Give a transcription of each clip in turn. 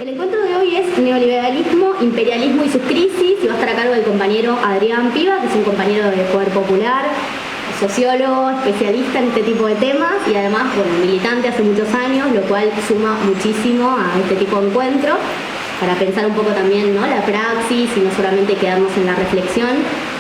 El encuentro de hoy es neoliberalismo, imperialismo y sus crisis, y va a estar a cargo del compañero Adrián Piva, que es un compañero de Poder Popular, sociólogo, especialista en este tipo de temas y además, bueno, militante hace muchos años, lo cual suma muchísimo a este tipo de encuentros para pensar un poco también, ¿no?, la praxis y no solamente quedarnos en la reflexión.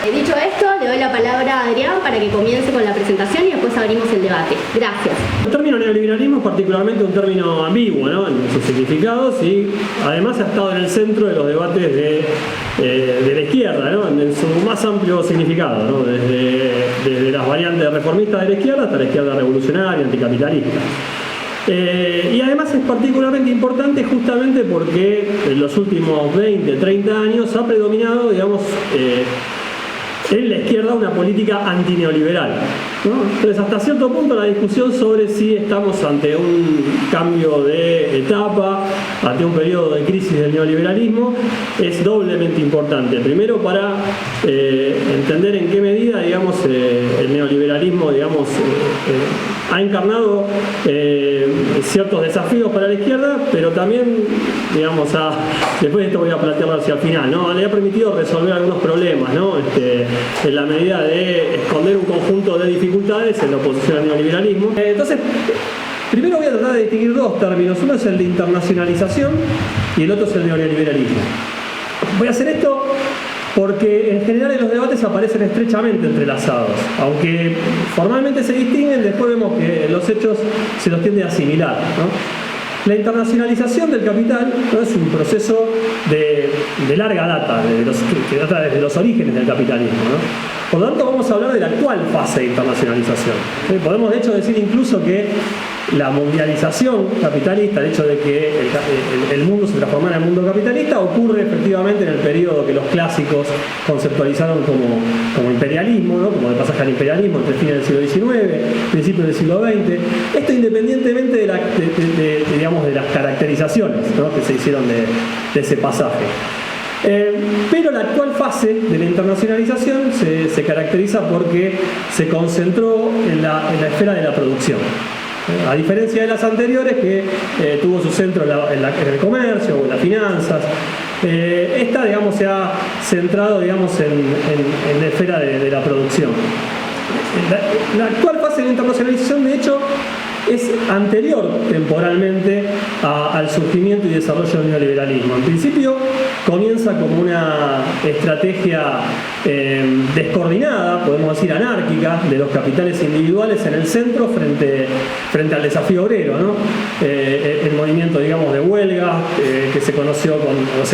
Dicho esto, le doy la palabra a Adrián para que comience con la presentación y después abrimos el debate. Gracias. El término neoliberalismo es particularmente un término ambiguo, ¿no?, en sus significados, y además ha estado en el centro de los debates de la izquierda, ¿no?, en su más amplio significado, ¿no?, desde las variantes reformistas de la izquierda hasta la izquierda revolucionaria, anticapitalista. Y además es particularmente importante justamente porque en los últimos 20, 30 años ha predominado, digamos, en la izquierda una política antineoliberal, ¿no? Entonces, hasta cierto punto la discusión sobre si estamos ante un cambio de etapa, ante un periodo de crisis del neoliberalismo, es doblemente importante. Primero, para entender en qué medida, digamos, el neoliberalismo, digamos, ha encarnado ciertos desafíos para la izquierda, pero también, digamos, después de esto voy a plantearlo hacia el final, ¿no?, le ha permitido resolver algunos problemas, ¿no?, en la medida de esconder un conjunto de dificultades en la oposición al neoliberalismo. Entonces, primero voy a tratar de distinguir dos términos. Uno es el de internacionalización y el otro es el neoliberalismo. Voy a hacer esto porque en general en los debates aparecen estrechamente entrelazados. Aunque formalmente se distinguen, después vemos que los hechos se los tiende a asimilar, ¿no? La internacionalización del capital, ¿no?, es un proceso de larga data, que data desde los orígenes del capitalismo, ¿no? Por lo tanto, vamos a hablar de la actual fase de internacionalización. Podemos de hecho decir incluso que la mundialización capitalista, el hecho de que el mundo se transformara en mundo capitalista, ocurre efectivamente en el periodo que los clásicos conceptualizaron como imperialismo, ¿no?, como de pasaje al imperialismo entre fines del siglo XIX, principios del siglo XX. Esto independientemente de las caracterizaciones, ¿no?, que se hicieron de ese pasaje. Pero la actual fase de la internacionalización se caracteriza porque se concentró en la esfera de la producción. A diferencia de las anteriores, que tuvo su centro en el comercio o en las finanzas, esta, digamos, se ha centrado, digamos, en la esfera de la producción. La actual fase de la internacionalización, de hecho, es anterior temporalmente al surgimiento y desarrollo del neoliberalismo. En principio comienza como una estrategia descoordinada, podemos decir anárquica, de los capitales individuales en el centro frente al desafío obrero, ¿no? El movimiento, digamos, de huelga que se conoció, que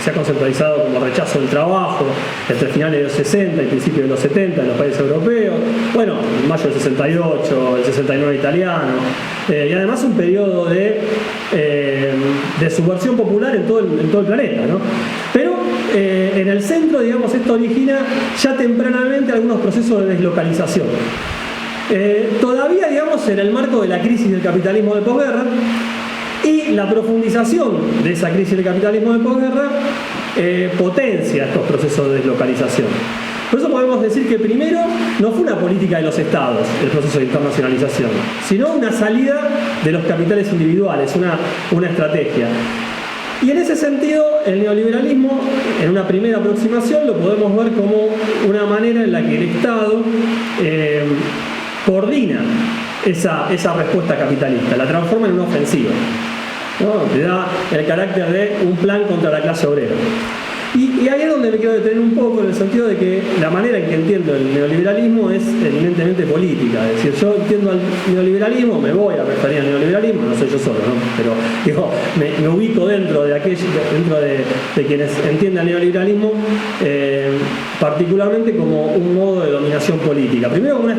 se ha conceptualizado como rechazo del trabajo entre finales de los 60 y principios de los 70 en los países europeos, bueno, en mayo del 68, el 69 italiano, y además un periodo de subversión popular en todo el planeta, ¿no? Pero en el centro, digamos, esto origina ya tempranamente algunos procesos de deslocalización. Todavía, digamos, en el marco de la crisis del capitalismo de posguerra y la profundización de esa crisis del capitalismo de posguerra potencia estos procesos de deslocalización. Por eso podemos decir que primero no fue una política de los estados el proceso de internacionalización, sino una salida de los capitales individuales, una estrategia. Y en ese sentido, el neoliberalismo, en una primera aproximación, lo podemos ver como una manera en la que el Estado coordina esa respuesta capitalista, la transforma en una ofensiva, ¿no?, le da el carácter de un plan contra la clase obrera. Y ahí es donde me quiero detener un poco, en el sentido de que la manera en que entiendo el neoliberalismo es eminentemente política. Es decir, yo entiendo al neoliberalismo, me voy a referir al neoliberalismo, no soy yo solo, ¿no?, pero digo, me ubico dentro de quienes entienden el neoliberalismo, particularmente como un modo de dominación política. Primero como una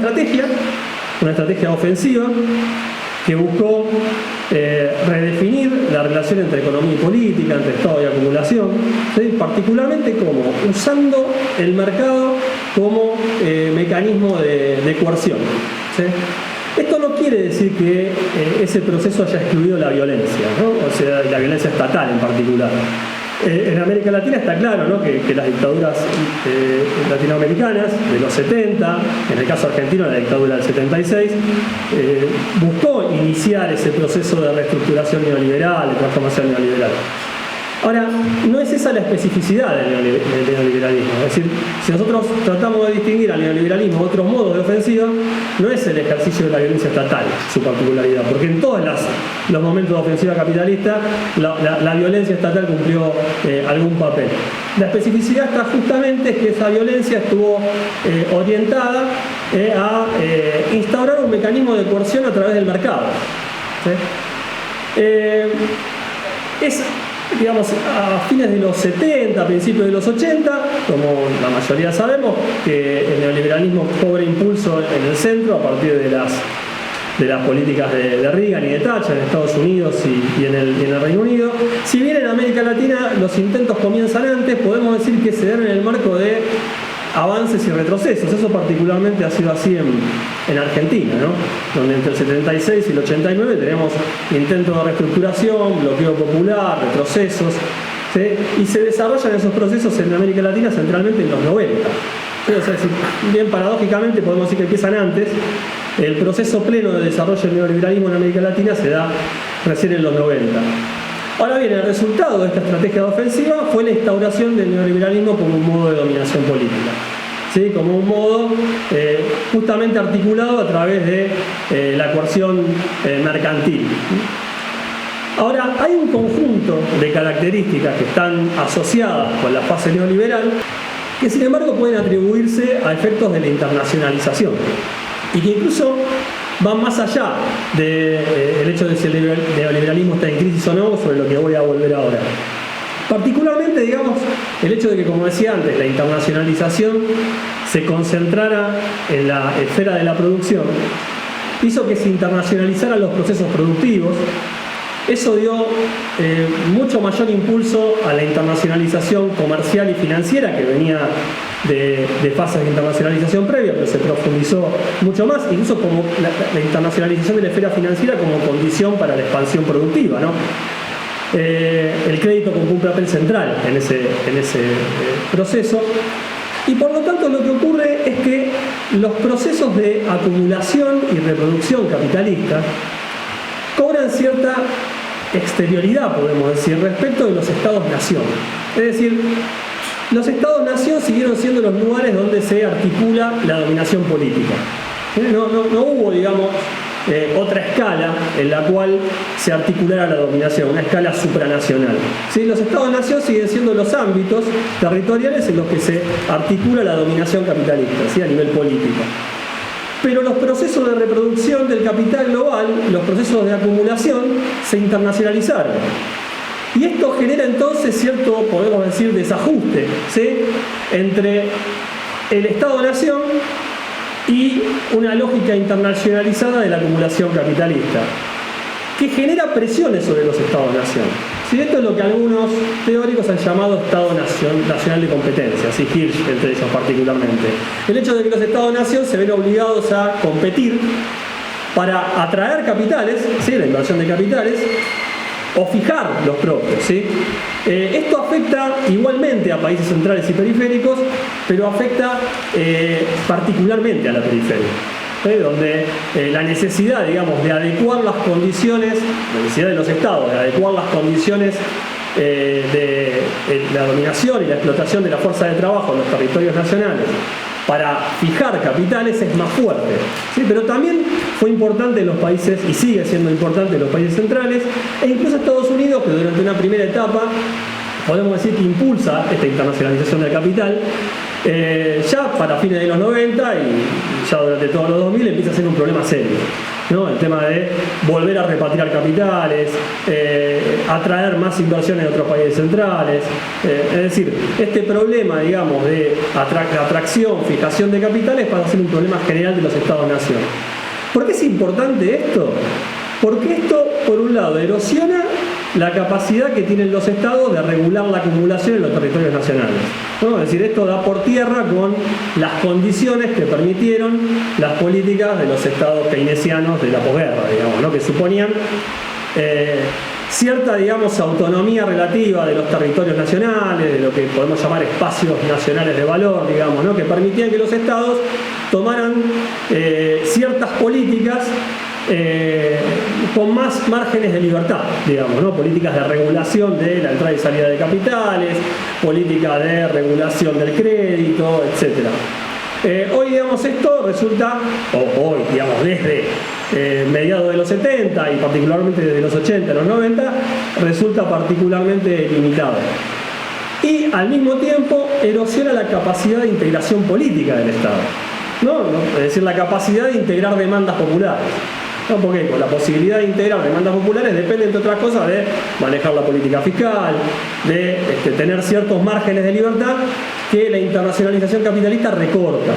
estrategia ofensiva que buscó redefinir la relación entre economía y política, entre Estado y acumulación, ¿sí?, particularmente como usando el mercado como mecanismo de coerción, ¿sí? Esto no quiere decir que ese proceso haya excluido la violencia, ¿no?, o sea, la violencia estatal en particular. En América Latina está claro, ¿no?, que las dictaduras latinoamericanas de los 70, en el caso argentino la dictadura del 76, buscó iniciar ese proceso de reestructuración neoliberal, de transformación neoliberal. Ahora, no es esa la especificidad del neoliberalismo. Es decir, si nosotros tratamos de distinguir al neoliberalismo de otros modos de ofensiva, no es el ejercicio de la violencia estatal su particularidad, porque en todos los momentos de ofensiva capitalista la violencia estatal cumplió algún papel. La especificidad está justamente que esa violencia estuvo orientada a instaurar un mecanismo de coerción a través del mercado. ¿Sí? Digamos, a fines de los 70, principios de los 80, como la mayoría sabemos, que el neoliberalismo cobra impulso en el centro a partir de las políticas de Reagan y de Thatcher en Estados Unidos y en el Reino Unido. Si bien en América Latina los intentos comienzan antes, podemos decir que se dan en el marco de avances y retrocesos. Eso particularmente ha sido así en Argentina, ¿no?, donde entre el 76 y el 89 tenemos intentos de reestructuración, bloqueo popular, retrocesos, ¿sí?, y se desarrollan esos procesos en América Latina centralmente en los 90. ¿Sí? O sea, bien paradójicamente podemos decir que empiezan antes. El proceso pleno de desarrollo del neoliberalismo en América Latina se da recién en los 90. Ahora bien, el resultado de esta estrategia de ofensiva fue la instauración del neoliberalismo como un modo de dominación política, ¿sí?, como un modo justamente articulado a través de la coerción mercantil. Ahora, hay un conjunto de características que están asociadas con la fase neoliberal que sin embargo pueden atribuirse a efectos de la internacionalización y que incluso van más allá del hecho de si el neoliberalismo está en crisis o no, sobre lo que voy a volver ahora. Particularmente, digamos, el hecho de que, como decía antes, la internacionalización se concentrara en la esfera de la producción, hizo que se internacionalizaran los procesos productivos. Eso dio mucho mayor impulso a la internacionalización comercial y financiera que venía de fases de internacionalización previa, pero se profundizó mucho más, incluso como la internacionalización de la esfera financiera como condición para la expansión productiva, ¿no? El crédito cumple un papel central en ese proceso, y por lo tanto lo que ocurre es que los procesos de acumulación y reproducción capitalista cobran cierta exterioridad, podemos decir, respecto de los estados-nación. Es decir, los estados-nación siguieron siendo los lugares donde se articula la dominación política. No hubo, digamos, otra escala en la cual se articulara la dominación, una escala supranacional. ¿Sí? Los estados-nación siguen siendo los ámbitos territoriales en los que se articula la dominación capitalista, ¿sí?, a nivel político. Pero los procesos de reproducción del capital global, los procesos de acumulación, se internacionalizaron. Y esto genera entonces cierto, podemos decir, desajuste, ¿sí?, entre el Estado-Nación y una lógica internacionalizada de la acumulación capitalista, que genera presiones sobre los Estados-Nación. ¿Sí? Esto es lo que algunos teóricos han llamado Estado Nacional de Competencia, ¿sí?, Hirsch entre ellos particularmente. El hecho de que los Estados-Nación se ven obligados a competir para atraer capitales, ¿sí?, la inversión de capitales, o fijar los propios, ¿sí? Esto afecta igualmente a países centrales y periféricos, pero afecta particularmente a la periferia, donde la necesidad, digamos, de adecuar las condiciones, la necesidad de los estados de adecuar las condiciones de la dominación y la explotación de la fuerza de trabajo en los territorios nacionales para fijar capitales es más fuerte, ¿sí? Pero también fue importante en los países, y sigue siendo importante en los países centrales, e incluso Estados Unidos, que durante una primera etapa podemos decir que impulsa esta internacionalización del capital, ya para fines de los 90 y ya durante todos los 2000 empieza a ser un problema serio, ¿no? El tema de volver a repatriar capitales, atraer más inversiones de otros países centrales, es decir, este problema, digamos, de atracción, fijación de capitales pasa a ser un problema general de los Estados-nación. ¿Por qué es importante esto? Porque esto, por un lado, erosiona la capacidad que tienen los estados de regular la acumulación en los territorios nacionales, ¿no? Es decir, esto da por tierra con las condiciones que permitieron las políticas de los estados keynesianos de la posguerra, digamos, ¿no?, que suponían cierta, digamos, autonomía relativa de los territorios nacionales, de lo que podemos llamar espacios nacionales de valor, digamos, ¿no? Que permitían que los estados tomaran ciertas políticas con más márgenes de libertad, digamos, ¿no? Políticas de regulación de la entrada y salida de capitales, política de regulación del crédito, etcétera. Hoy, digamos, esto resulta, o hoy, digamos, desde mediados de los 70 y particularmente desde los 80 a los 90, resulta particularmente limitado. Y al mismo tiempo erosiona la capacidad de integración política del Estado, ¿no? Es decir, la capacidad de integrar demandas populares. ¿No? Porque con la posibilidad de integrar demandas populares depende, entre otras cosas, de manejar la política fiscal, de tener ciertos márgenes de libertad que la internacionalización capitalista recorta.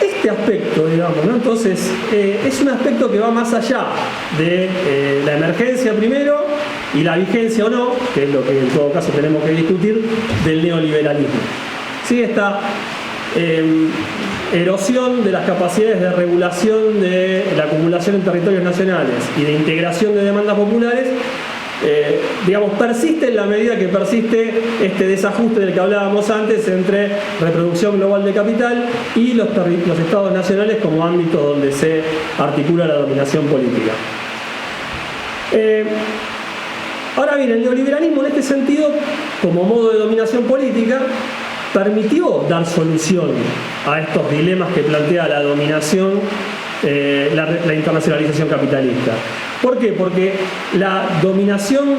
Este aspecto, digamos, ¿no? Entonces, es un aspecto que va más allá de la emergencia primero y la vigencia o no, que es lo que en todo caso tenemos que discutir, del neoliberalismo. ¿Sí? Esta erosión de las capacidades de regulación de la acumulación en territorios nacionales y de integración de demandas populares, digamos, persiste en la medida que persiste este desajuste del que hablábamos antes entre reproducción global de capital y los estados nacionales como ámbitos donde se articula la dominación política. Ahora bien, el neoliberalismo en este sentido, como modo de dominación política, permitió dar solución a estos dilemas que plantea la dominación, la internacionalización capitalista. ¿Por qué? Porque la dominación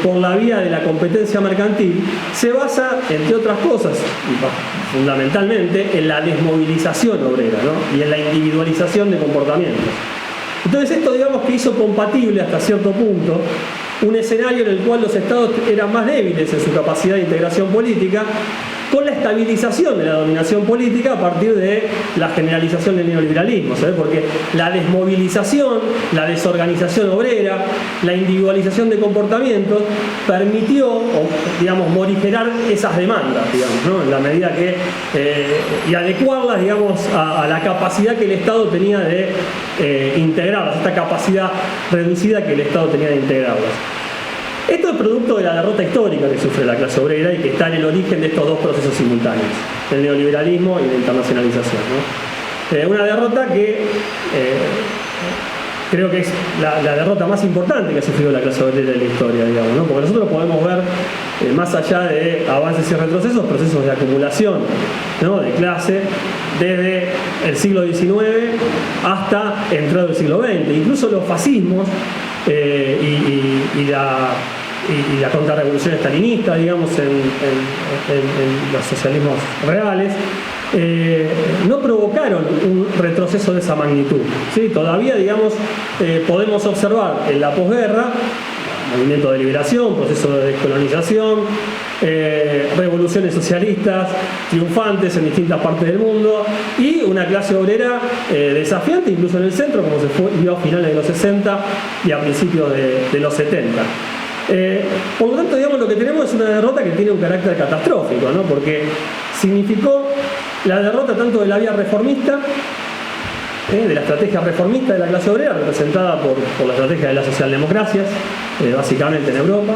por la vía de la competencia mercantil se basa, entre otras cosas, y fundamentalmente, en la desmovilización obrera, ¿no? Y en la individualización de comportamientos. Entonces esto, digamos, que hizo compatible hasta cierto punto un escenario en el cual los estados eran más débiles en su capacidad de integración política, con la estabilización de la dominación política a partir de la generalización del neoliberalismo, ¿sabes? Porque la desmovilización, la desorganización obrera, la individualización de comportamientos permitió, digamos, morigerar esas demandas, digamos, ¿no? En la medida que y adecuarlas, digamos, a la capacidad que el Estado tenía de integrarlas, esta capacidad reducida que el Estado tenía de integrarlas. Esto es producto de la derrota histórica que sufre la clase obrera y que está en el origen de estos dos procesos simultáneos, el neoliberalismo y la internacionalización, ¿no? Una derrota que creo que es la derrota más importante que ha sufrido la clase obrera en la historia, digamos, ¿no? Porque nosotros podemos ver, más allá de avances y retrocesos, procesos de acumulación, ¿no? De clase desde el siglo XIX hasta entrado el siglo XX. Incluso los fascismos y la contrarrevolución estalinista, digamos, en los socialismos reales, no provocaron un retroceso de esa magnitud, ¿sí? Todavía, digamos, podemos observar en la posguerra movimiento de liberación, proceso de descolonización, revoluciones socialistas triunfantes en distintas partes del mundo y una clase obrera desafiante incluso en el centro, como se vio a finales de los 60 y a principios de los 70. Por lo tanto, digamos, lo que tenemos es una derrota que tiene un carácter catastrófico, ¿no? Porque significó la derrota tanto de la vía reformista, de la estrategia reformista de la clase obrera, representada por la estrategia de las socialdemocracias, básicamente en Europa,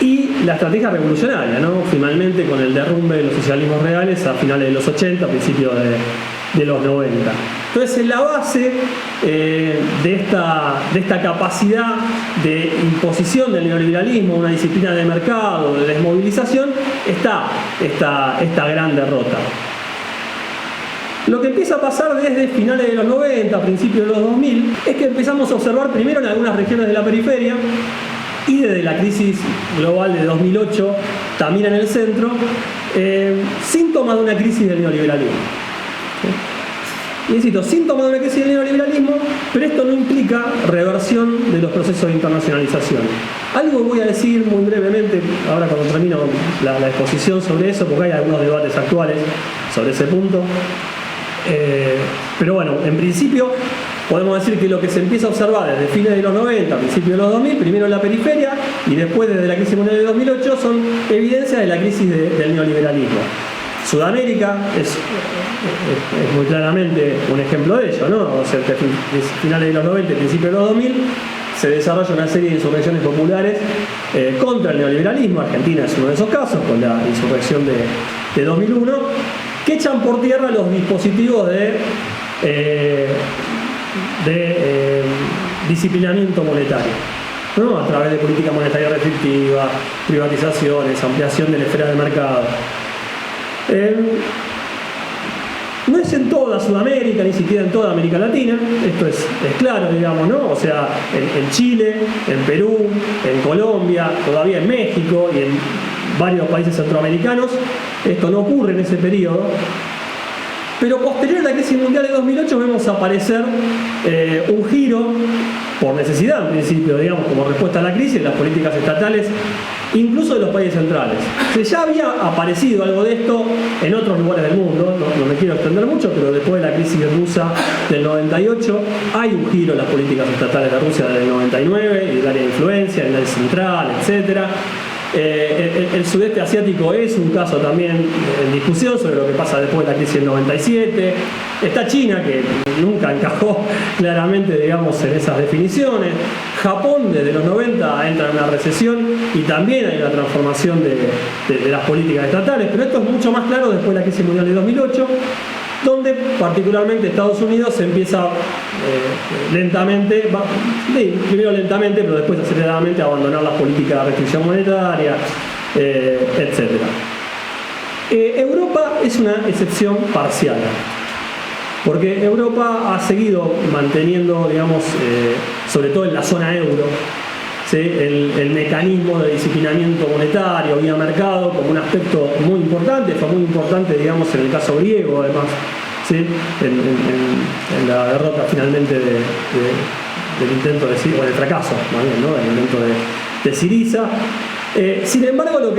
y la estrategia revolucionaria, ¿no? Finalmente con el derrumbe de los socialismos reales a finales de los 80, principios de los 90. Entonces, en la base de esta capacidad de imposición del neoliberalismo, una disciplina de mercado, de desmovilización, está esta gran derrota. Lo que empieza a pasar desde finales de los 90, principios de los 2000, es que empezamos a observar primero en algunas regiones de la periferia y desde la crisis global de 2008, también en el centro, síntomas de una crisis del neoliberalismo. Y necesito síntomas de una crisis del neoliberalismo, pero esto no implica reversión de los procesos de internacionalización. Algo voy a decir muy brevemente, ahora cuando termino la exposición sobre eso, porque hay algunos debates actuales sobre ese punto. Pero bueno, en principio podemos decir que lo que se empieza a observar desde fines de los 90, principios de los 2000, primero en la periferia y después desde la crisis mundial de 2008, son evidencias de la crisis del neoliberalismo. Sudamérica es muy claramente un ejemplo de ello, ¿no? O sea, finales de los 90, principios de los 2000, se desarrolla una serie de insurrecciones populares contra el neoliberalismo. Argentina es uno de esos casos, con la insurrección de 2001, que echan por tierra los dispositivos de disciplinamiento monetario, ¿no? A través de política monetaria restrictiva, privatizaciones, ampliación de la esfera del mercado. No es en toda Sudamérica, ni siquiera en toda América Latina, esto es claro, digamos, ¿no? O sea, en Chile, en Perú, en Colombia, todavía en México y en varios países centroamericanos, esto no ocurre en ese periodo. Pero posterior a la crisis mundial de 2008 vemos aparecer un giro, por necesidad en principio, digamos, como respuesta a la crisis, de las políticas estatales, incluso de los países centrales. Ya había aparecido algo de esto en otros lugares del mundo, no me quiero extender mucho, pero después de la crisis rusa del 98 hay un giro en las políticas estatales de Rusia desde el 99, y del área de influencia, el área central, etcétera. El sudeste asiático es un caso también en discusión sobre lo que pasa después de la crisis del 97. Está China, que nunca encajó claramente, digamos, en esas definiciones. Japón, desde los 90, entra en una recesión y también hay una transformación de las políticas estatales, pero esto es mucho más claro después de la crisis mundial de 2008, donde particularmente Estados Unidos empieza lentamente, primero lentamente, pero después aceleradamente, a abandonar las políticas de restricción monetaria, etc. Europa es una excepción parcial, porque Europa ha seguido manteniendo, digamos, sobre todo en la zona euro, ¿sí?, el mecanismo de disciplinamiento monetario vía mercado como un aspecto muy importante. Fue muy importante, digamos, en el caso griego, además, ¿sí?, en la derrota finalmente del intento de Siriza, o el fracaso, más bien, ¿no?, del intento de Siriza. Sin embargo, lo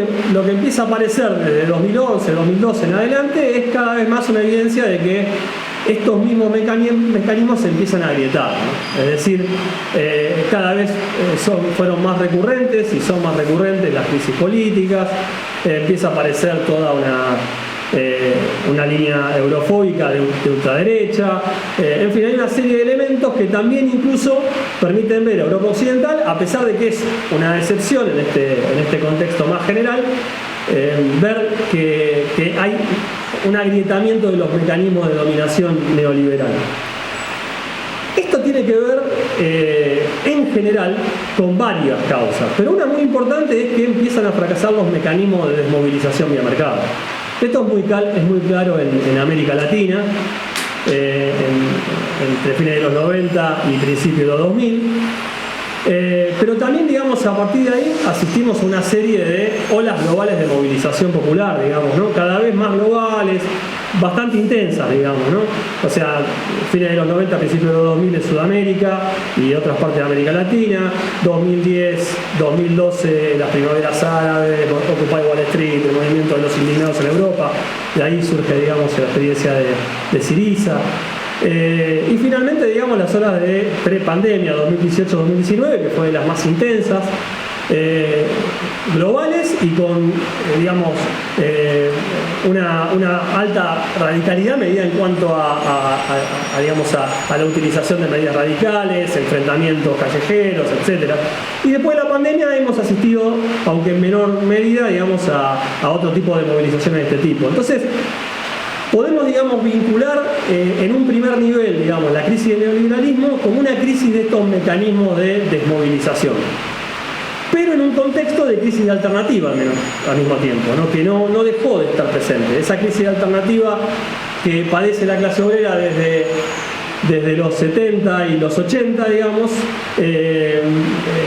que empieza a aparecer desde 2011, 2012 en adelante es cada vez más una evidencia de que estos mismos mecanismos se empiezan a agrietar, ¿no? Es decir, cada vez fueron más recurrentes y son más recurrentes las crisis políticas. Empieza a aparecer toda una línea eurofóbica de ultraderecha. En fin, hay una serie de elementos que también incluso permiten ver a Europa Occidental, a pesar de que es una excepción en este contexto más general, ver que hay un agrietamiento de los mecanismos de dominación neoliberal. Esto tiene que ver en general con varias causas, pero una muy importante es que empiezan a fracasar los mecanismos de desmovilización vía mercado. Esto es muy claro en América Latina, entre fines de los 90 y principios de los 2000. Pero también, digamos, a partir de ahí asistimos a una serie de olas globales de movilización popular, digamos, ¿no? Cada vez más globales, bastante intensas, digamos, ¿no? O sea, fines de los 90, principios de los 2000 en Sudamérica y otras partes de América Latina, 2010, 2012, las primaveras árabes, Occupy Wall Street, el movimiento de los indignados en Europa, de ahí surge, digamos, la experiencia de Siriza. Y finalmente, digamos, las olas de prepandemia, 2018-2019, que fue de las más intensas, globales y con, digamos, una alta radicalidad medida en cuanto digamos, a la utilización de medidas radicales, enfrentamientos callejeros, etc. Y después de la pandemia hemos asistido, aunque en menor medida, digamos, a otro tipo de movilizaciones de este tipo. Entonces, podemos, digamos, vincular en un primer nivel, digamos, la crisis del neoliberalismo como una crisis de estos mecanismos de desmovilización, pero en un contexto de crisis de alternativa al mismo tiempo, ¿no?, que no dejó de estar presente. Esa crisis de alternativa que padece la clase obrera desde los 70 y los 80, digamos,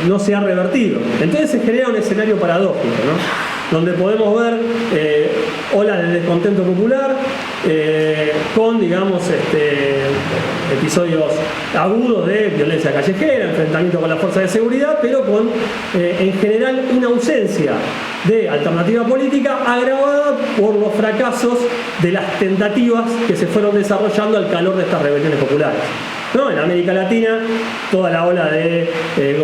no se ha revertido. Entonces se genera un escenario paradójico, ¿no?, donde podemos ver olas de descontento popular con, digamos, episodios agudos de violencia callejera, enfrentamiento con las fuerzas de seguridad, pero con en general una ausencia de alternativa política agravada por los fracasos de las tentativas que se fueron desarrollando al calor de estas rebeliones populares, ¿no? En América Latina, toda la ola de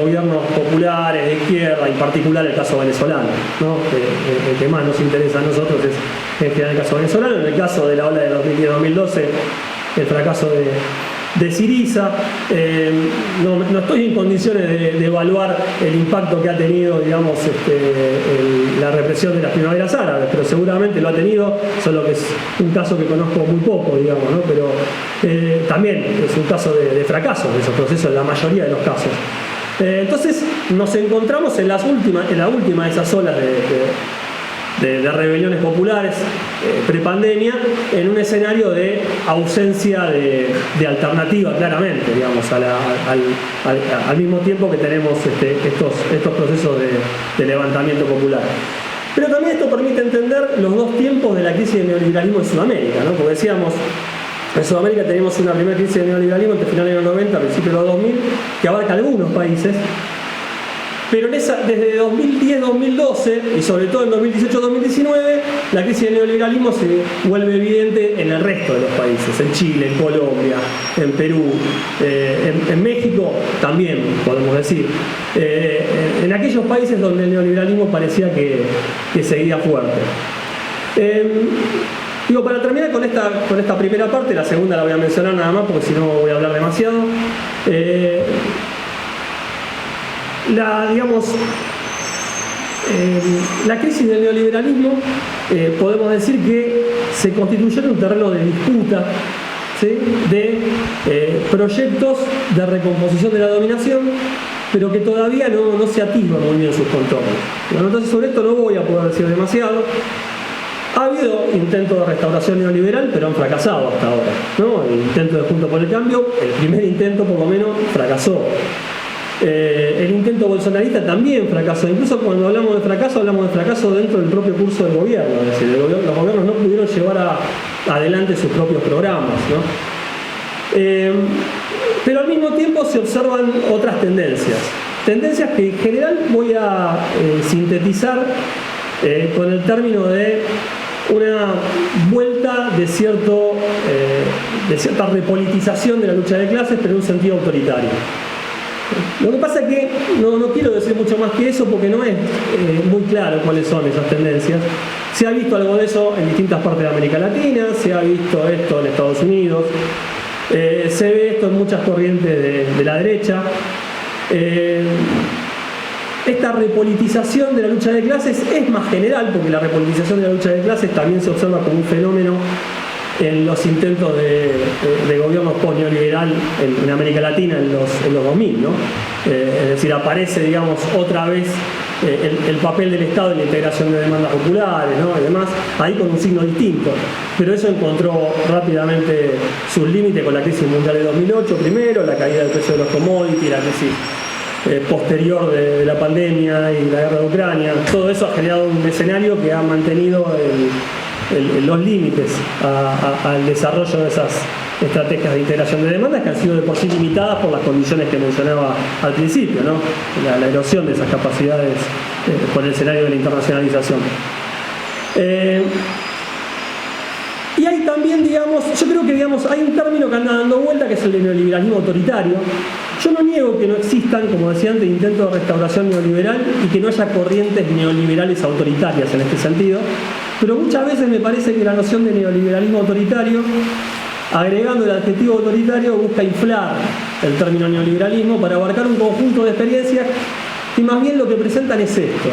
gobiernos populares de izquierda, en particular el caso venezolano, ¿no? El que más nos interesa a nosotros es en general el caso venezolano. En el caso de la ola de 2010-2012, el fracaso de Syriza. No estoy en condiciones de evaluar el impacto que ha tenido, digamos, la represión de las primaveras árabes, pero seguramente lo ha tenido, solo que es un caso que conozco muy poco, digamos, ¿no? Pero también es un caso de fracaso de esos procesos en la mayoría de los casos. Entonces nos encontramos en la última de esas olas de rebeliones populares prepandemia, en un escenario de ausencia de alternativa, claramente, digamos, al mismo tiempo que tenemos estos procesos de levantamiento popular. Pero también esto permite entender los dos tiempos de la crisis del neoliberalismo en Sudamérica, ¿no? Porque decíamos, en Sudamérica tenemos una primera crisis del neoliberalismo entre finales de los 90, principios de los 2000, que abarca algunos países, pero desde 2010-2012 y sobre todo en 2018-2019, la crisis del neoliberalismo se vuelve evidente en el resto de los países, en Chile, en Colombia, en Perú, en México también, podemos decir, en aquellos países donde el neoliberalismo parecía que seguía fuerte. Para terminar con esta primera parte, la segunda la voy a mencionar nada más porque si no voy a hablar demasiado. La crisis del neoliberalismo podemos decir que se constituyó en un terreno de disputa, ¿sí?, de proyectos de recomposición de la dominación, pero que todavía no se atisban muy bien sus contornos. Entonces sobre esto no voy a poder decir demasiado. Ha habido intentos de restauración neoliberal, pero han fracasado hasta ahora, ¿no? El intento de Juntos por el Cambio, el primer intento por lo menos, fracasó. El intento bolsonarista también fracasó. Incluso cuando hablamos de fracaso dentro del propio curso del gobierno. Es decir, los gobiernos no pudieron llevar adelante sus propios programas, ¿no? Pero al mismo tiempo se observan otras tendencias. Tendencias que en general voy a sintetizar con el término de una vuelta de cierta repolitización de la lucha de clases, pero en un sentido autoritario. Lo que pasa es que no quiero decir mucho más que eso porque no es muy claro cuáles son esas tendencias. Se ha visto algo de eso en distintas partes de América Latina, se ha visto esto en Estados Unidos, se ve esto en muchas corrientes de la derecha. Esta repolitización de la lucha de clases es más general, porque la repolitización de la lucha de clases también se observa como un fenómeno en los intentos de gobiernos post-neoliberal en América Latina en los 2000, ¿no? Es decir, aparece, digamos, otra vez el papel del Estado en la integración de demandas populares, ¿no? Y demás, ahí con un signo distinto. Pero eso encontró rápidamente sus límites con la crisis mundial de 2008 primero, la caída del precio de los commodities, la crisis posterior de la pandemia y la guerra de Ucrania. Todo eso ha generado un escenario que ha mantenido los límites al desarrollo de esas estrategias de integración de demandas que han sido de por sí limitadas por las condiciones que mencionaba al principio, ¿no? La erosión de esas capacidades por el escenario de la internacionalización. Y hay también, digamos, yo creo que hay un término que anda dando vuelta que es el de neoliberalismo autoritario. Yo no niego que no existan, como decía antes, intentos de restauración neoliberal y que no haya corrientes neoliberales autoritarias en este sentido, pero muchas veces me parece que la noción de neoliberalismo autoritario, agregando el adjetivo autoritario, busca inflar el término neoliberalismo para abarcar un conjunto de experiencias que más bien lo que presentan es esto,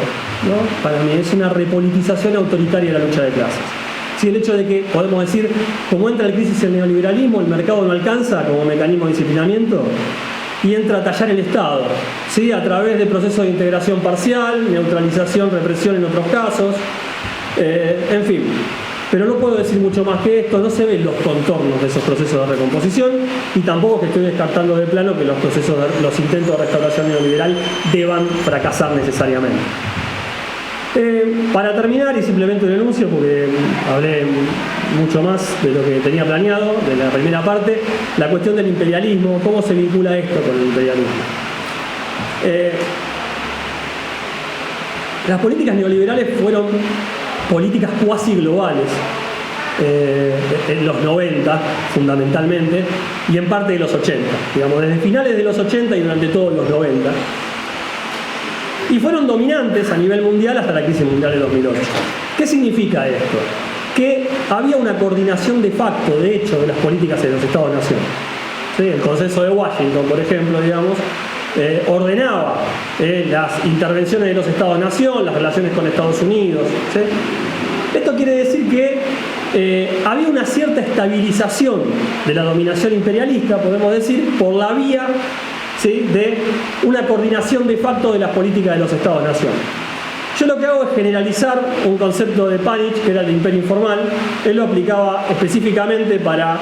¿no? Para mí es una repolitización autoritaria de la lucha de clases. Sí, el hecho de que, podemos decir, como entra en crisis el neoliberalismo, el mercado no alcanza como mecanismo de disciplinamiento y entra a tallar el Estado, ¿sí? A través de procesos de integración parcial, neutralización, represión en otros casos, en fin. Pero no puedo decir mucho más que esto, no se ven los contornos de esos procesos de recomposición y tampoco que estoy descartando de plano que los intentos de restauración neoliberal deban fracasar necesariamente. Para terminar, y simplemente un anuncio, porque hablé mucho más de lo que tenía planeado, de la primera parte, la cuestión del imperialismo, cómo se vincula esto con el imperialismo. Las políticas neoliberales fueron políticas cuasi globales en los 90 fundamentalmente y en parte de los 80, digamos, desde finales de los 80 y durante todos los 90. Y fueron dominantes a nivel mundial hasta la crisis mundial de 2008. ¿Qué significa esto? Que había una coordinación de facto, de hecho, de las políticas de los Estados-nación. ¿sí? El consenso de Washington, por ejemplo, digamos, ordenaba las intervenciones de los Estados-nación, las relaciones con Estados Unidos, ¿sí? Esto quiere decir que había una cierta estabilización de la dominación imperialista, podemos decir, por la vía, ¿sí?, de una coordinación de facto de las políticas de los Estados-nación. Yo lo que hago es generalizar un concepto de Panich, que era el de imperio informal. Él lo aplicaba específicamente para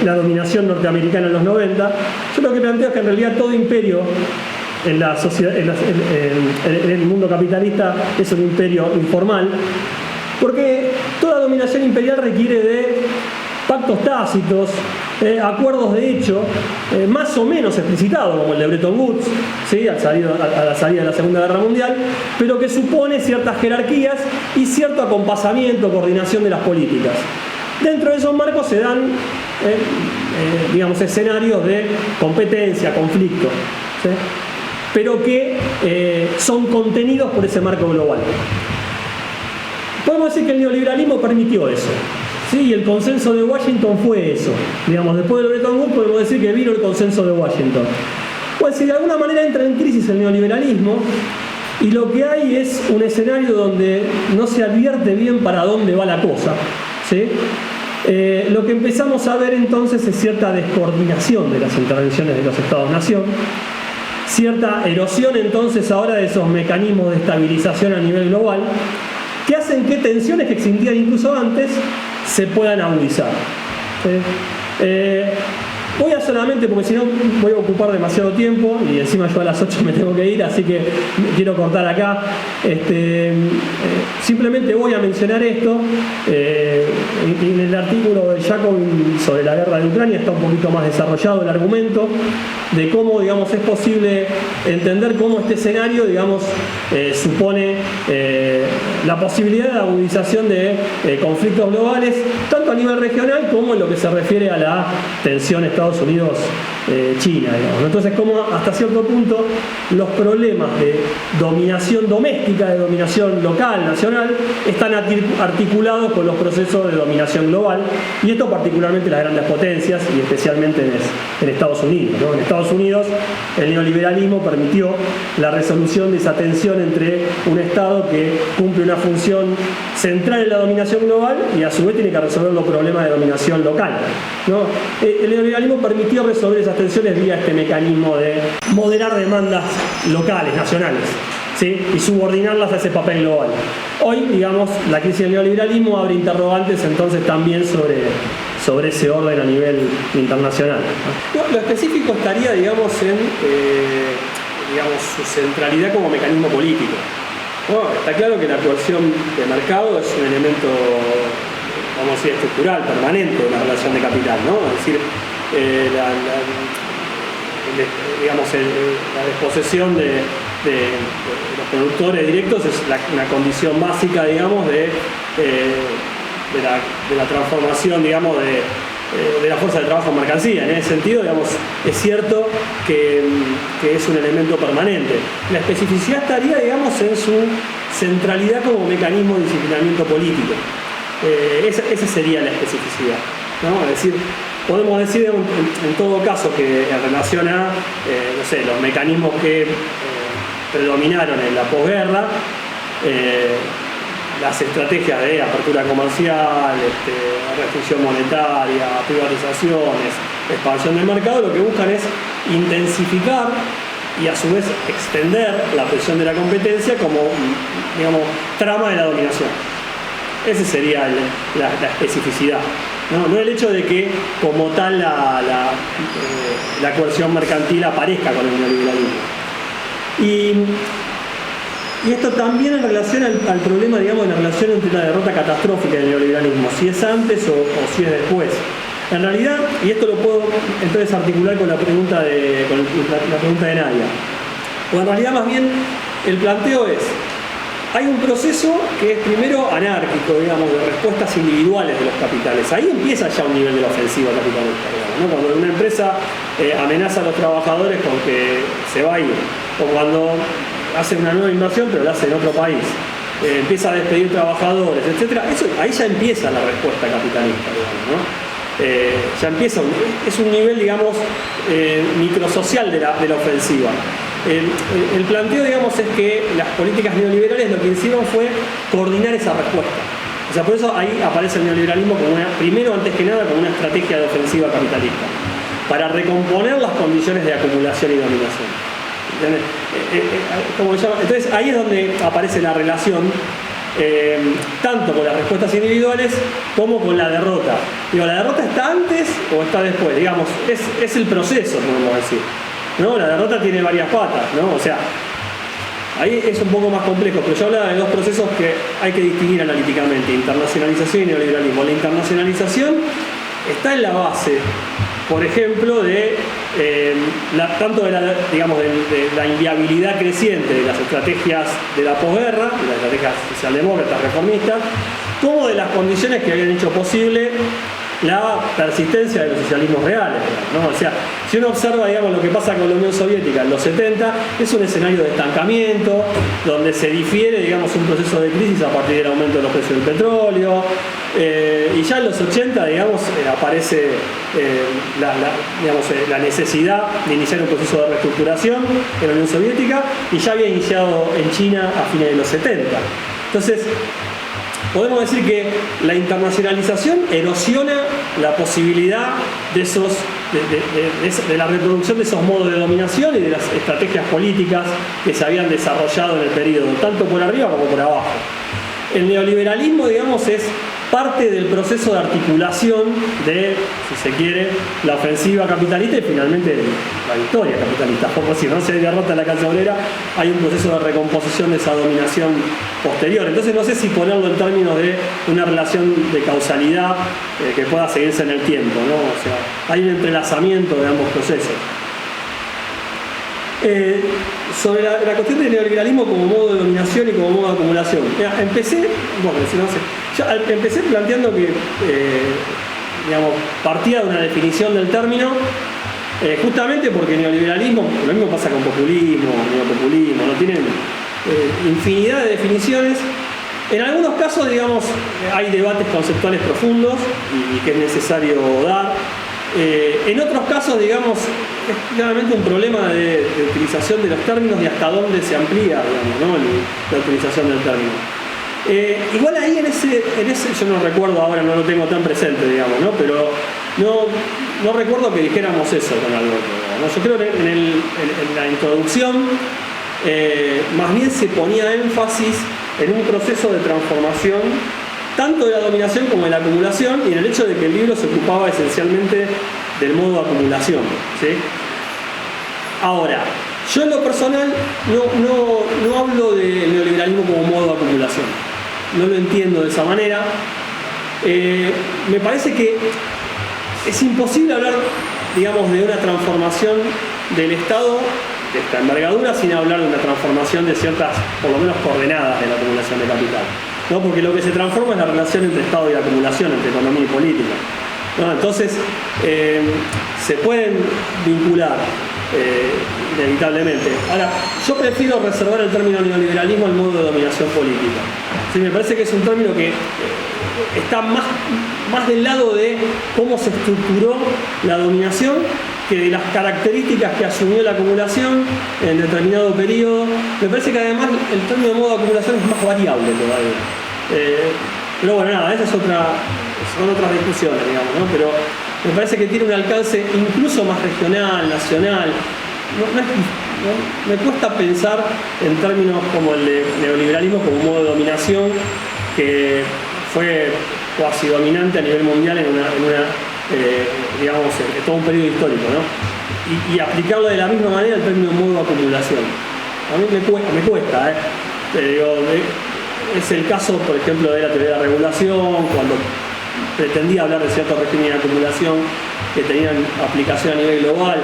la dominación norteamericana en los 90. Yo lo que planteo es que en realidad todo imperio en la sociedad, en el mundo capitalista es un imperio informal, porque toda dominación imperial requiere de pactos tácitos, acuerdos de hecho, más o menos explicitados, como el de Bretton Woods, ¿sí?, a la salida de la Segunda Guerra Mundial, pero que supone ciertas jerarquías y cierto acompasamiento, coordinación de las políticas. Dentro de esos marcos se dan, digamos, escenarios de competencia, conflicto, ¿sí?, pero que son contenidos por ese marco global. Podemos decir que el neoliberalismo permitió eso. Sí, el consenso de Washington fue eso. Digamos, después del Bretton Woods podemos decir que vino el consenso de Washington. Pues si de alguna manera entra en crisis el neoliberalismo y lo que hay es un escenario donde no se advierte bien para dónde va la cosa, ¿sí? Lo que empezamos a ver entonces es cierta descoordinación de las intervenciones de los Estados-nación, cierta erosión entonces ahora de esos mecanismos de estabilización a nivel global, que hacen que tensiones que existían incluso antes se puedan agudizar. Voy a solamente, porque si no voy a ocupar demasiado tiempo y encima yo a las 8 me tengo que ir, así que quiero cortar acá. Simplemente voy a mencionar esto. En el artículo de Jacobin sobre la guerra de Ucrania está un poquito más desarrollado el argumento de cómo, digamos, es posible entender cómo este escenario, digamos, supone la posibilidad de agudización de conflictos globales, tanto a nivel regional como en lo que se refiere a la tensión Estados Unidos-China, digamos. Entonces, como hasta cierto punto los problemas de dominación doméstica, de dominación local, nacional, están articulados con los procesos de dominación global, y esto particularmente en las grandes potencias y especialmente en Estados Unidos, ¿no? En Estados Unidos el neoliberalismo permitió la resolución de esa tensión entre un Estado que cumple una función central en la dominación global y a su vez tiene que resolver los problemas de dominación local, ¿no? El neoliberalismo permitió resolver esas tensiones vía este mecanismo de moderar demandas locales, nacionales, ¿sí?, y subordinarlas a ese papel global. Hoy, digamos, la crisis del neoliberalismo abre interrogantes entonces también sobre ese orden a nivel internacional, ¿no? Lo específico estaría, digamos, en digamos, su centralidad como mecanismo político. Bueno, está claro que la coerción de mercado es un elemento, vamos a decir, estructural, permanente de la relación de capital, ¿no? Es decir, digamos, la desposesión de los productores directos es una condición básica, digamos, de la transformación, digamos, de la fuerza de trabajo en mercancía. En ese sentido, digamos, es cierto que es un elemento permanente. La especificidad estaría, digamos, en su centralidad como mecanismo de disciplinamiento político. Esa sería la especificidad, ¿no? Es decir, podemos decir en todo caso que en relación a no sé, los mecanismos que predominaron en la posguerra, las estrategias de apertura comercial, restricción monetaria, privatizaciones, expansión del mercado, lo que buscan es intensificar y a su vez extender la presión de la competencia como, digamos, trama de la dominación. Esa sería la especificidad, ¿no? No el hecho de que como tal la coerción mercantil aparezca con el neoliberalismo. Y esto también en relación al problema, digamos, de la relación entre la derrota catastrófica del neoliberalismo, si es antes o si es después. En realidad, y esto lo puedo entonces articular con la pregunta de Nadia, o en realidad más bien el planteo es: hay un proceso que es primero anárquico, digamos, de respuestas individuales de los capitales. Ahí empieza ya un nivel de la ofensiva capitalista, digamos, ¿no? Cuando una empresa amenaza a los trabajadores con que se va a ir, o cuando hace una nueva inversión pero la hace en otro país, empieza a despedir trabajadores, etc. Ahí ya empieza la respuesta capitalista, digamos, ¿no? ya empieza, es un nivel, digamos, microsocial de la ofensiva. El planteo, digamos, es que las políticas neoliberales lo que hicieron fue coordinar esa respuesta. O sea, por eso ahí aparece el neoliberalismo como primero, antes que nada, como una estrategia de ofensiva capitalista, para recomponer las condiciones de acumulación y dominación. Entonces ahí es donde aparece la relación, tanto con las respuestas individuales como con la derrota. Digo, ¿la derrota está antes o está después? Digamos, es el proceso, podemos decir, ¿no? La derrota tiene varias patas, ¿no? O sea, ahí es un poco más complejo, pero yo hablaba de dos procesos que hay que distinguir analíticamente: internacionalización y neoliberalismo. La internacionalización está en la base, por ejemplo, de tanto de la inviabilidad creciente de las estrategias de la posguerra, de las estrategias socialdemócratas reformistas, como de las condiciones que habían hecho posible la persistencia de los socialismos reales, ¿no? O sea, si uno observa, digamos, lo que pasa con la Unión Soviética en los 70, es un escenario de estancamiento, donde se difiere, digamos, un proceso de crisis a partir del aumento de los precios del petróleo, y ya en los 80, digamos, aparece la necesidad de iniciar un proceso de reestructuración en la Unión Soviética, y ya había iniciado en China a fines de los 70. Entonces, podemos decir que la internacionalización erosiona la posibilidad de la reproducción de esos modos de dominación y de las estrategias políticas que se habían desarrollado en el periodo, tanto por arriba como por abajo. El neoliberalismo, digamos, es parte del proceso de articulación de, si se quiere, la ofensiva capitalista y finalmente la victoria capitalista. Como si no se derrota la clase obrera, hay un proceso de recomposición de esa dominación posterior. Entonces no sé si ponerlo en términos de una relación de causalidad que pueda seguirse en el tiempo, ¿no? O sea, hay un entrelazamiento de ambos procesos. Sobre la cuestión del neoliberalismo como modo de dominación y como modo de acumulación. Empecé planteando que partía de una definición del término, justamente porque neoliberalismo, lo mismo pasa con populismo, neopopulismo, no tienen infinidad de definiciones. En algunos casos, digamos, hay debates conceptuales profundos y que es necesario dar. En otros casos, digamos, es claramente un problema de utilización de los términos y hasta dónde se amplía, digamos, ¿no? La utilización del término. Igual ahí en ese, yo no recuerdo ahora, no lo tengo tan presente, digamos, ¿no? Pero no recuerdo que dijéramos eso con Alberto, ¿no? Yo creo que en la introducción más bien se ponía énfasis en un proceso de transformación tanto de la dominación como de la acumulación, y en el hecho de que el libro se ocupaba esencialmente del modo de acumulación, ¿sí? Ahora, yo en lo personal no hablo de neoliberalismo como modo de acumulación, no lo entiendo de esa manera. Me parece que es imposible hablar, digamos, de una transformación del Estado de esta envergadura sin hablar de una transformación de ciertas, por lo menos, coordenadas de la acumulación de capital, ¿no? Porque lo que se transforma es la relación entre Estado y acumulación, entre economía y política, ¿no? Entonces, se pueden vincular inevitablemente. Ahora, yo prefiero reservar el término neoliberalismo al modo de dominación política. Sí, me parece que es un término que está más del lado de cómo se estructuró la dominación que de las características que asumió la acumulación en determinado periodo. Me parece que además el término de modo de acumulación es más variable todavía. Pero bueno, nada, esas son otras discusiones, digamos, ¿no? Pero me parece que tiene un alcance incluso más regional, nacional. Me cuesta pensar en términos como el de neoliberalismo como modo de dominación que fue cuasi dominante a nivel mundial en todo un periodo histórico, ¿no? Y aplicarlo de la misma manera al término modo de acumulación. A mí me cuesta, es el caso, por ejemplo, de la teoría de la regulación, cuando pretendía hablar de ciertos regímenes de acumulación que tenían aplicación a nivel global.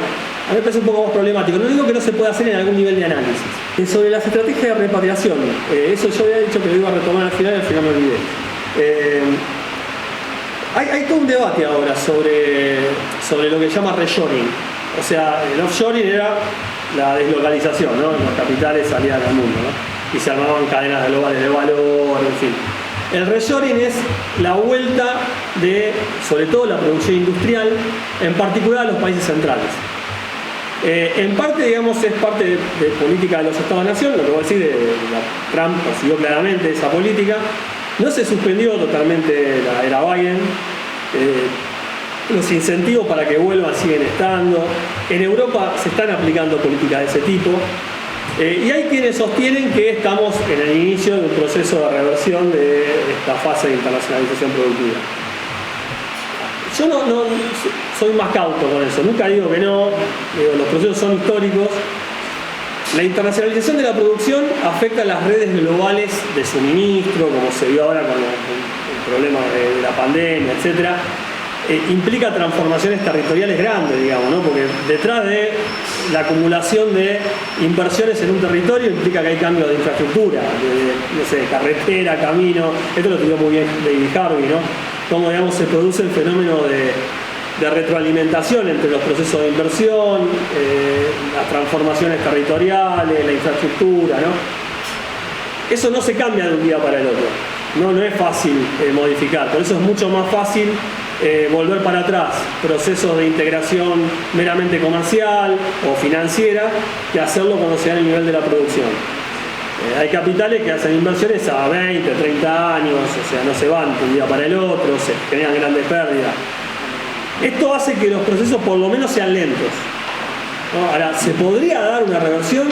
A mí me parece un poco más problemático. No digo que no se pueda hacer en algún nivel de análisis. Sobre las estrategias de repatriación, eso yo había dicho que lo iba a retomar al final me olvidé. Hay todo un debate ahora sobre lo que se llama reshoring. O sea, el offshoring era la deslocalización, ¿no? Los capitales salían al mundo, ¿no? Y se armaban cadenas globales de valor, en fin. El reshoring es la vuelta de, sobre todo, la producción industrial, en particular a los países centrales. En parte, digamos, es parte de política de los Estados-nación, lo que voy a decir, Trump consiguió claramente esa política. No se suspendió totalmente la era Biden. Los incentivos para que vuelvan siguen estando. En Europa se están aplicando políticas de ese tipo. Y hay quienes sostienen que estamos en el inicio de un proceso de reversión de esta fase de internacionalización productiva. Yo no soy más cauto con eso, nunca digo que no, los procesos son históricos. La internacionalización de la producción afecta a las redes globales de suministro, como se vio ahora con el problema de la pandemia, etc. Implica transformaciones territoriales grandes, digamos, ¿no? Porque detrás de la acumulación de inversiones en un territorio implica que hay cambios de infraestructura, de, no sé, carretera, camino. Esto lo estudió muy bien David Harvey, ¿no? Cómo, digamos, se produce el fenómeno de retroalimentación entre los procesos de inversión, las transformaciones territoriales, la infraestructura, ¿no? Eso no se cambia de un día para el otro, no es fácil modificar, por eso es mucho más fácil volver para atrás procesos de integración meramente comercial o financiera que hacerlo cuando se da el nivel de la producción. Hay capitales que hacen inversiones a 20, 30 años, o sea, no se van de un día para el otro, se generan grandes pérdidas. Esto hace que los procesos por lo menos sean lentos, ¿no? Ahora, ¿se podría dar una reversión?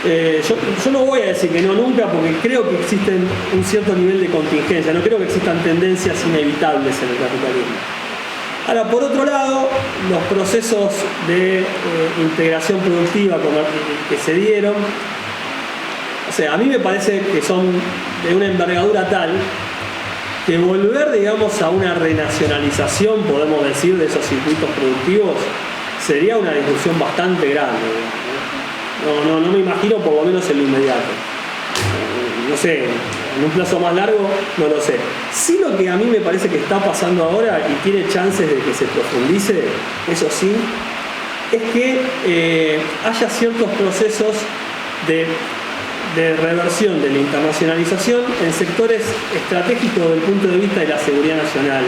Yo no voy a decir que no nunca, porque creo que existe un cierto nivel de contingencia, no creo que existan tendencias inevitables en el capitalismo. Ahora, por otro lado, los procesos de integración productiva que se dieron, o sea, a mí me parece que son de una envergadura tal que volver, digamos, a una renacionalización, podemos decir, de esos circuitos productivos sería una discusión bastante grande. No me imagino, por lo menos en lo inmediato. No sé, en un plazo más largo, no lo sé. Sí, lo que a mí me parece que está pasando ahora y tiene chances de que se profundice, eso sí, es que haya ciertos procesos de reversión de la internacionalización en sectores estratégicos desde el punto de vista de la seguridad nacional,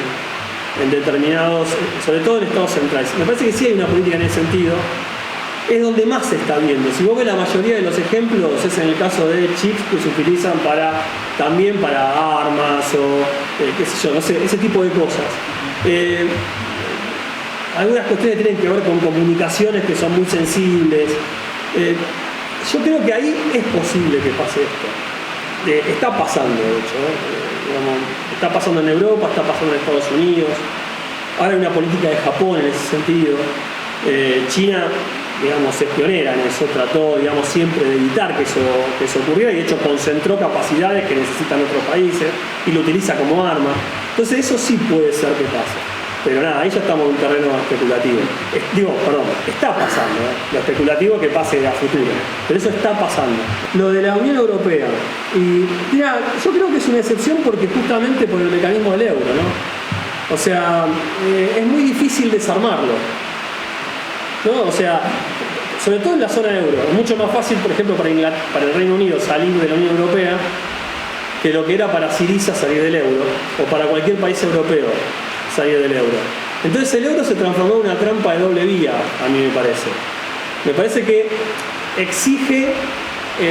en determinados, sobre todo en estados centrales. Me parece que sí hay una política en ese sentido. Es donde más se está viendo. Si vos ves, la mayoría de los ejemplos es en el caso de chips que se utilizan también para armas o qué sé yo, no sé, ese tipo de cosas. Algunas cuestiones tienen que ver con comunicaciones que son muy sensibles. Yo creo que ahí es posible que pase esto. Está pasando, de hecho, digamos, está pasando en Europa, está pasando en Estados Unidos. Ahora hay una política de Japón en ese sentido. China, digamos, es pionera en eso, trató, digamos, siempre de evitar que eso ocurriera, y de hecho concentró capacidades que necesitan otros países y lo utiliza como arma. Entonces eso sí puede ser que pase. Pero nada, ahí ya estamos en un terreno especulativo. Está pasando, lo especulativo que pase a futuro, pero eso está pasando. Lo de la Unión Europea, y mira, yo creo que es una excepción porque justamente por el mecanismo del euro, ¿no? O sea, es muy difícil desarmarlo, ¿no? O sea, sobre todo en la zona euro, es mucho más fácil, por ejemplo, para el Reino Unido salir de la Unión Europea que lo que era para Syriza salir del euro, o para cualquier país europeo salir del euro. Entonces el euro se transformó en una trampa de doble vía, a mí me parece. Me parece que exige,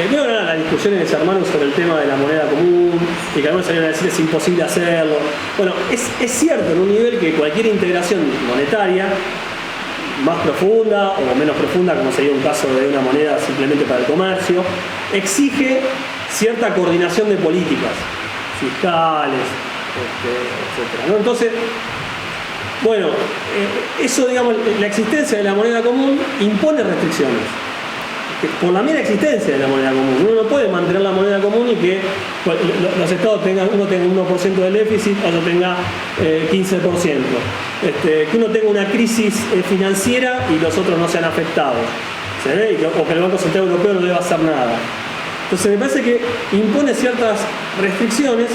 veo las discusiones que se armaron sobre el tema de la moneda común, y que algunos salieron a decir es imposible hacerlo. Bueno, es cierto en un nivel que cualquier integración monetaria, más profunda o menos profunda, como sería un caso de una moneda simplemente para el comercio, exige cierta coordinación de políticas fiscales, etcétera, ¿no? Entonces, bueno, eso, digamos, la existencia de la moneda común impone restricciones. Por la mera existencia de la moneda común. Uno no puede mantener la moneda común y que los estados uno tenga un 1% del déficit, otro tenga 15%. Que uno tenga una crisis financiera y los otros no sean afectados. ¿Se ve? O que el Banco Central Europeo no deba hacer nada. Entonces me parece que impone ciertas restricciones.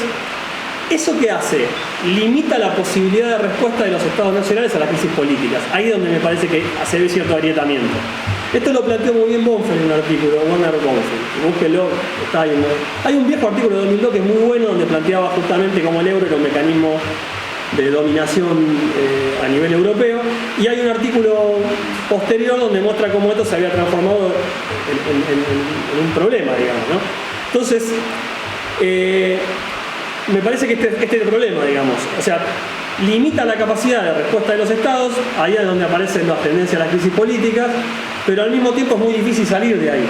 ¿Eso qué hace? Limita la posibilidad de respuesta de los estados nacionales a las crisis políticas. Ahí es donde me parece que se ve cierto agrietamiento. Esto lo planteó muy bien Bonfeld en un artículo, Werner Bonfeld. Búsquelo, está ahí. Hay un viejo artículo de 2002 que es muy bueno, donde planteaba justamente cómo el euro era un mecanismo de dominación a nivel europeo, y hay un artículo posterior donde muestra cómo esto se había transformado en un problema, digamos, ¿no? Entonces, me parece que este es el problema, digamos. O sea, limita la capacidad de respuesta de los estados, ahí es donde aparecen las tendencias a las crisis políticas, pero al mismo tiempo es muy difícil salir de ahí.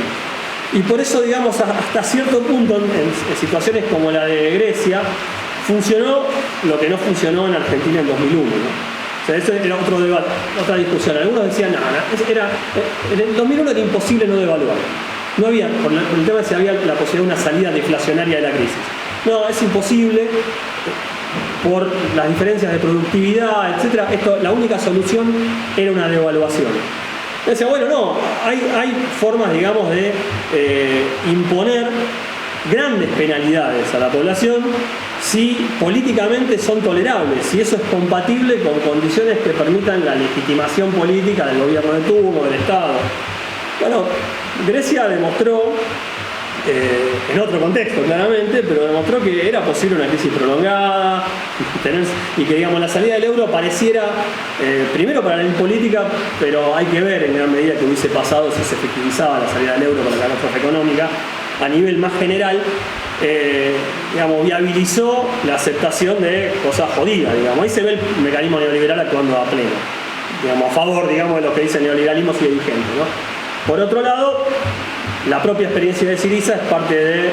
Y por eso, digamos, hasta cierto punto, en situaciones como la de Grecia, funcionó lo que no funcionó en Argentina en 2001, ¿no? O sea, eso era otro debate, otra discusión. Algunos decían, en el 2001 era imposible no devaluar. No había, por el tema de si había la posibilidad de una salida deflacionaria de la crisis. No, es imposible por las diferencias de productividad, etcétera. La única solución era una devaluación. Decía, bueno, no, hay formas, digamos, de imponer grandes penalidades a la población si políticamente son tolerables, si eso es compatible con condiciones que permitan la legitimación política del gobierno de turno, del Estado. Bueno, Grecia demostró, en otro contexto claramente, pero demostró que era posible una crisis prolongada y que, digamos, la salida del euro pareciera, primero para la política, pero hay que ver en gran medida que hubiese pasado si se efectivizaba la salida del euro con la catástrofe económica. A nivel más general, digamos, viabilizó la aceptación de cosas jodidas, digamos. Ahí se ve el mecanismo neoliberal actuando a pleno, digamos, a favor, digamos, de lo que dice el neoliberalismo sigue vigente, ¿no? Por otro lado, la propia experiencia de Syriza es parte de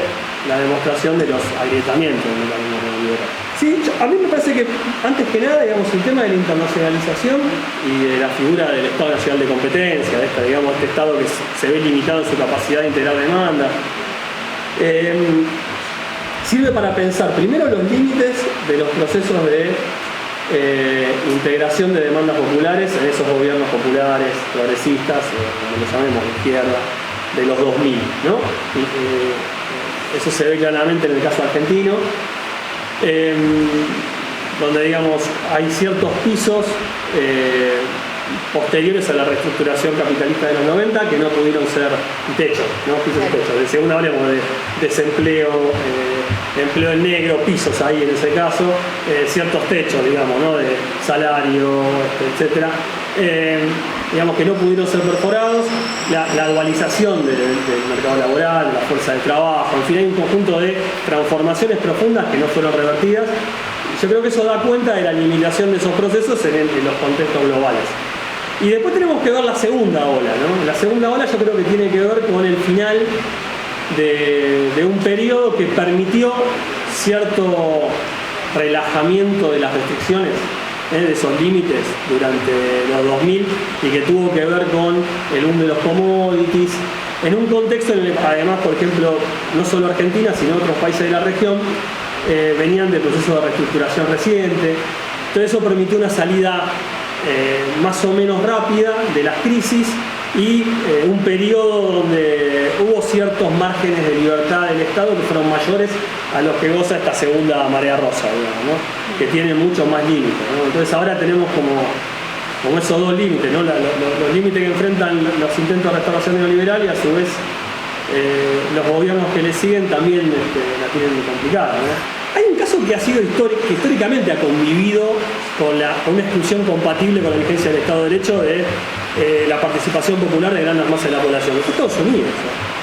la demostración de los agrietamientos del mecanismo neoliberal. Sí, a mí me parece que, antes que nada, digamos, el tema de la internacionalización y de la figura del Estado Nacional de Competencia, de digamos, este Estado que se ve limitado en su capacidad de integrar demanda, sirve para pensar primero los límites de los procesos de integración de demandas populares en esos gobiernos populares, progresistas, como lo llamemos, de izquierda, de los 2000, ¿no? Eso se ve claramente en el caso argentino, donde, digamos, hay ciertos pisos posteriores a la reestructuración capitalista de los 90 que no pudieron ser techos, ¿no? Pisos y techos. De segunda hablamos de desempleo, empleo en negro, pisos ahí en ese caso, ciertos techos, digamos, ¿no? De salario, etcétera, digamos, que no pudieron ser perforados, la dualización del mercado laboral, de la fuerza de trabajo, en fin, hay un conjunto de transformaciones profundas que no fueron revertidas. Yo creo que eso da cuenta de la limitación de esos procesos en los contextos globales. Y después tenemos que ver la segunda ola, ¿no? La segunda ola yo creo que tiene que ver con el final de un periodo que permitió cierto relajamiento de las restricciones, de esos límites durante los 2000, y que tuvo que ver con el boom de los commodities, en un contexto en el que además, por ejemplo, no solo Argentina, sino otros países de la región venían de procesos de reestructuración reciente. Entonces eso permitió una salida más o menos rápida de las crisis y un periodo donde hubo ciertos márgenes de libertad del Estado que fueron mayores a los que goza esta segunda marea rosa, digamos, ¿no? Que tiene muchos más límites, ¿no? Entonces ahora tenemos como esos dos límites, ¿no? Los límites que enfrentan los intentos de restauración neoliberal, y a su vez los gobiernos que le siguen también la tienen complicada, ¿no? Hay un caso que ha sido que históricamente ha convivido con una exclusión compatible con la vigencia del Estado de Derecho de la participación popular de grandes masas de la población. Es Estados Unidos, ¿no?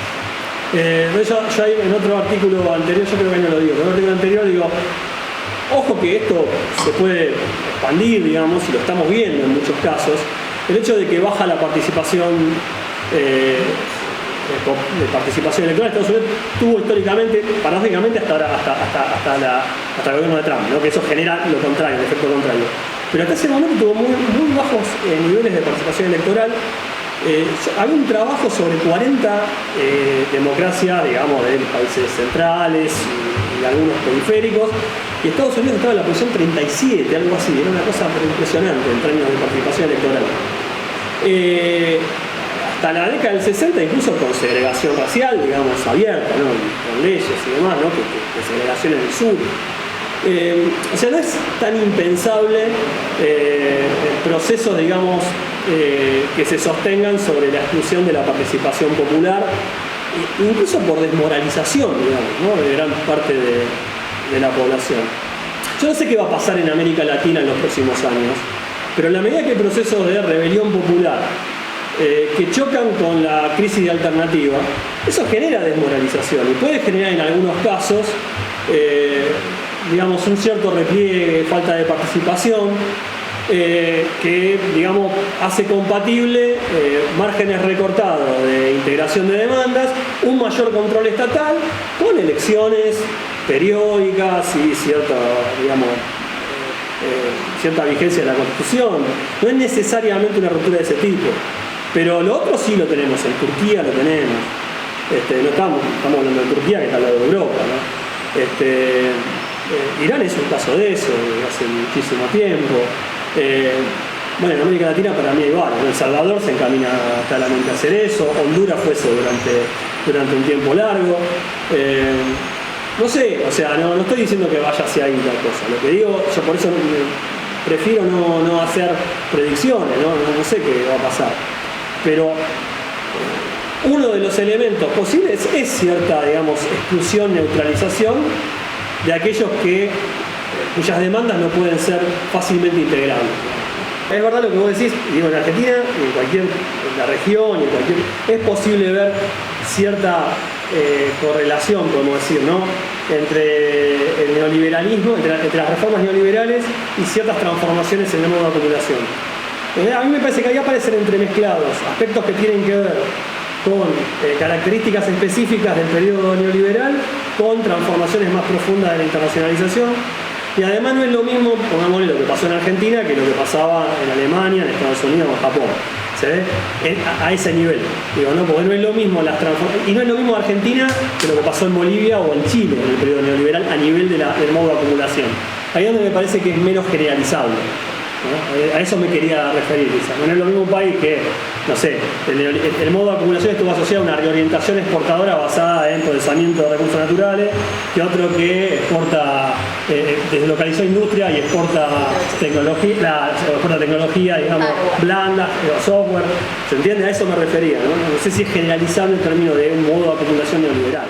Yo en otro artículo anterior, yo creo que no lo digo, pero en otro artículo anterior digo, ojo que esto se puede expandir, digamos, y lo estamos viendo en muchos casos, el hecho de que baja la participación de participación electoral. Estados Unidos tuvo históricamente, paradójicamente, hasta el gobierno de Trump, ¿no? Que eso genera lo contrario, el efecto contrario. Pero hasta ese momento tuvo muy bajos niveles de participación electoral. Había un trabajo sobre 40 democracias, digamos, de países centrales y algunos periféricos, y Estados Unidos estaba en la posición 37, algo así. Era una cosa impresionante en términos de participación electoral. Hasta la década del 60, incluso con segregación racial, digamos, abierta, ¿no? Con leyes y demás, ¿no? Que segregación en el sur. O sea, no es tan impensable procesos, digamos, que se sostengan sobre la exclusión de la participación popular, incluso por desmoralización, digamos, ¿no?, de gran parte de la población. Yo no sé qué va a pasar en América Latina en los próximos años, pero en la medida que hay procesos de rebelión popular que chocan con la crisis de alternativa, eso genera desmoralización y puede generar en algunos casos digamos, un cierto repliegue, falta de participación, que, digamos, hace compatible márgenes recortados de integración de demandas, un mayor control estatal, con elecciones periódicas y cierta, digamos, cierta vigencia de la Constitución. No es necesariamente una ruptura de ese tipo, pero lo otro sí lo tenemos, en Turquía lo tenemos. No estamos hablando de Turquía, que está al lado de Europa, ¿no? Irán es un caso de eso, hace muchísimo tiempo. Bueno, en América Latina para mí hay varios. El Salvador se encamina claramente a hacer eso. Honduras fue eso durante un tiempo largo. No sé, o sea, no estoy diciendo que vaya hacia ahí la cosa. Lo que digo, yo por eso prefiero no hacer predicciones, no sé qué va a pasar. Pero uno de los elementos posibles es cierta, digamos, exclusión, neutralización de aquellos cuyas demandas no pueden ser fácilmente integrables. Es verdad lo que vos decís, digo, en Argentina, en la región, es posible ver cierta correlación, podemos decir, ¿no?, entre el neoliberalismo, entre las reformas neoliberales y ciertas transformaciones en el modo de acumulación. A mí me parece que ahí aparecen entremezclados aspectos que tienen que ver con características específicas del periodo neoliberal, con transformaciones más profundas de la internacionalización, y además no es lo mismo, pongámosle, lo que pasó en Argentina que lo que pasaba en Alemania, en Estados Unidos o en Japón. ¿Se ve? A ese nivel. Digo, no, porque no es lo mismo y no es lo mismo Argentina que lo que pasó en Bolivia o en Chile en el periodo neoliberal a nivel del modo de acumulación. Ahí es donde me parece que es menos generalizable, ¿no? A eso me quería referir, quizás. No es lo mismo un país que, no sé, el modo de acumulación estuvo asociado a una reorientación exportadora basada en procesamiento de recursos naturales, que otro que exporta, deslocalizó industria y exporta tecnología, digamos, blanda, software. ¿Se entiende? A eso me refería, ¿no? No sé si es generalizable en términos de un modo de acumulación neoliberal.